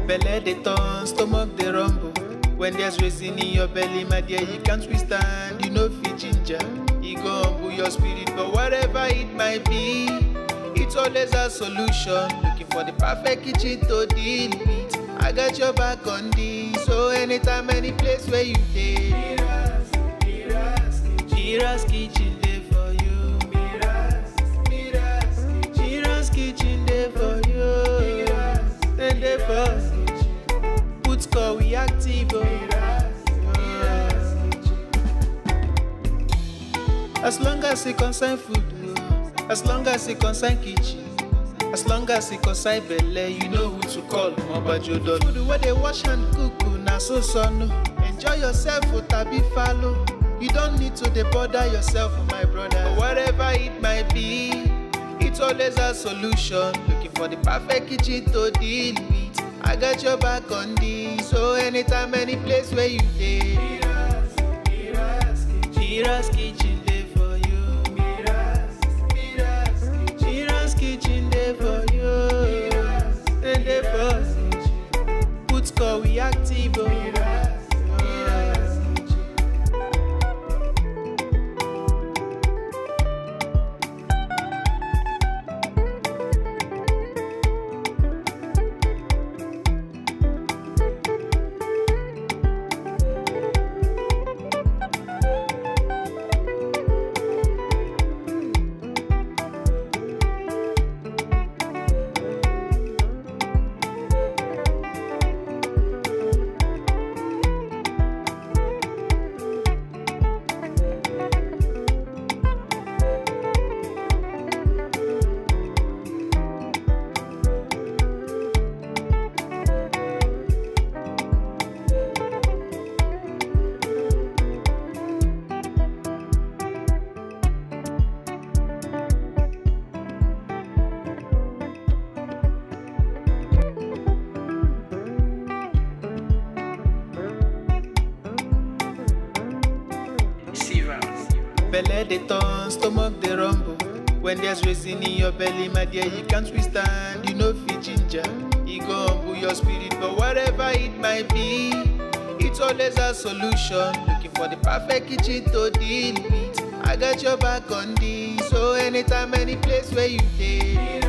Belle dey turn, stomach dey rumble. When there's reason in your belly, my dear, you can't withstand. You know fit ginger, e go humble your spirit. But whatever it might be, it's always a solution. Looking for the perfect kitchen to deal with. I got your back on this. So anytime, any place where you dey, Mira's kitchen dey for you. Mira's kitchen dey for you. And dey for put score we active. As long as it concern food, as long as it concern kitchen, as long as it concern belle, you know who to call. Mobajodo food where they wash and cook, na so no. Enjoy yourself, tabi follow. You don't need to bother yourself, my brother. But whatever it might be, it's always a solution. Looking for the perfect kitchen to deal with. I got your back on this. So anytime, any place where you dey, Mira's kitchen dey for you. Mira's kitchen dey for you. And dey for put score we active. Belle dey turn, stomach dey rumble. When there's reason in your belly, my dear, you can't withstand. You know fit ginger, e go humble your spirit. But whatever it might be, it's always a solution. Looking for the perfect kitchen to deal with. I got your back on this. So anytime, any place where you dey,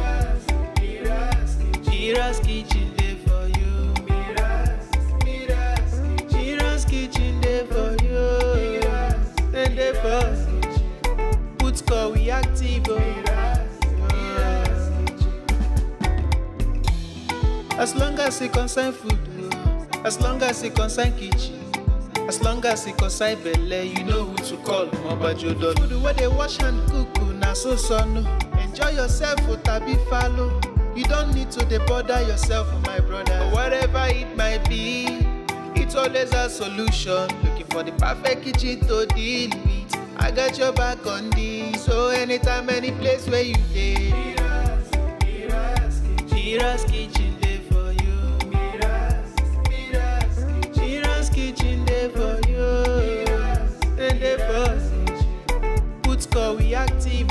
Mira's kitchen dey for you. Mira's kitchen dey for you. And dey for put score we active. As long as it concern food, as long as it concern kitchen, as long as it concern belle, you know who to call. Mobajodo food where they wash and cook, na so no. Enjoy yourself, tabi follow. You don't need to bother yourself, my brother. But whatever it might be, it's always a solution. Looking for the perfect kitchen to deal with. I got your back on this. So anytime, any place where you dey, Mira's kitchen dey for you. Mira's kitchen dey for you. And dey for put score we active.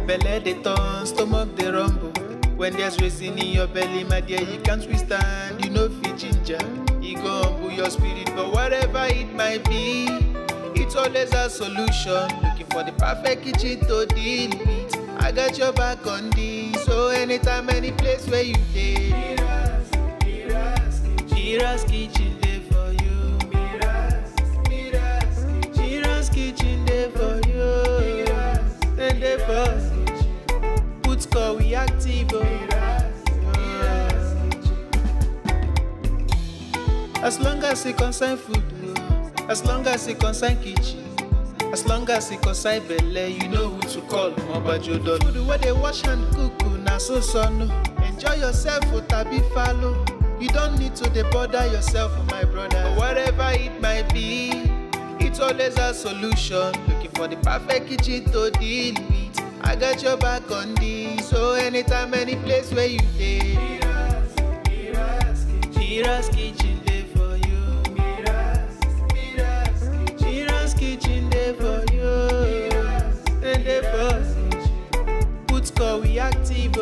Belle dey turn, stomach dey rumble. When there's reason in your belly, my dear, you can't withstand. You know fit ginger, e go humble your spirit. But whatever it might be, it's always a solution. Looking for the perfect kitchen to deal with. I got your back on this. So anytime, any place where you dey, Mira's kitchen dey for you. Mira's kitchen dey for you. Then dey for put call we active. As long as it concern food, as long as it concern kitchen, as long as it concern belle, you know who to call. Mobajodo. Food where they wash and cook, na so no. Enjoy yourself, tabi follow. You don't need to bother yourself, my brother. Whatever it might be, it's always a solution. Looking for the perfect kitchen to deal with. I got your back on this. So anytime, any place where you dey, Mira's kitchen dey for you. Mira's kitchen dey for you. And dey for put call we active.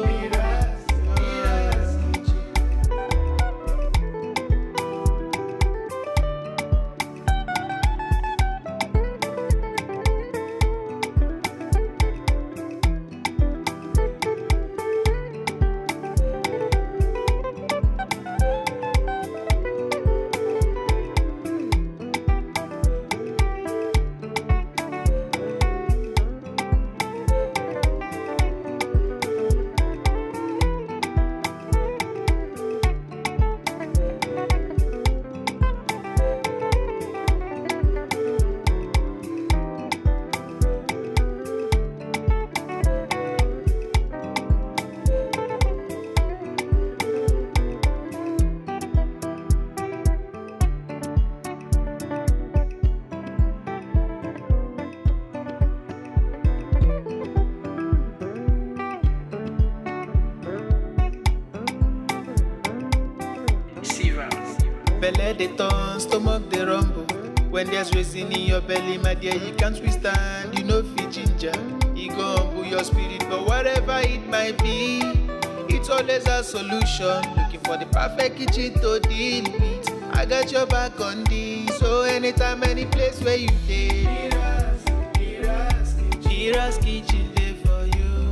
Belle dey turn, stomach dey rumble. When there's reason in your belly, my dear, you can't withstand. You know fit ginger, you go humble your spirit. But whatever it might be, it's always a solution. Looking for the perfect kitchen to deal with. I got your back on this. So anytime, any place where you dey, Mira's kitchen dey for you.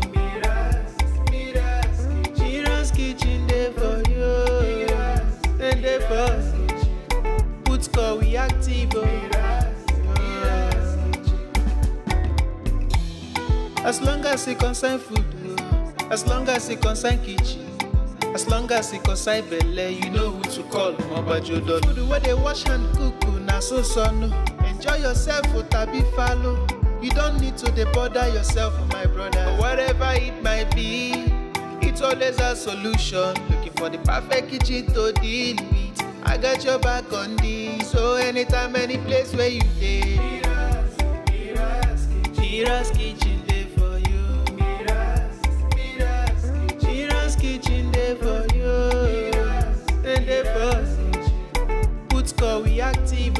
Mira's kitchen dey for you. And dey for put call we active. As long as it concern food, as long as it concern kitchen, as long as it concern belle, you know who to call. Mobajodo. Food where they wash and cook, na so no. Enjoy yourself, tabi follow. You don't need to bother yourself, my brother. Whatever it might be, it's always a solution. Looking for the perfect kitchen to deal with. I got your back on this. So anytime, any place where you dey, Mira's kitchen dey for you. Mira's kitchen dey for you. And dey for put call we active.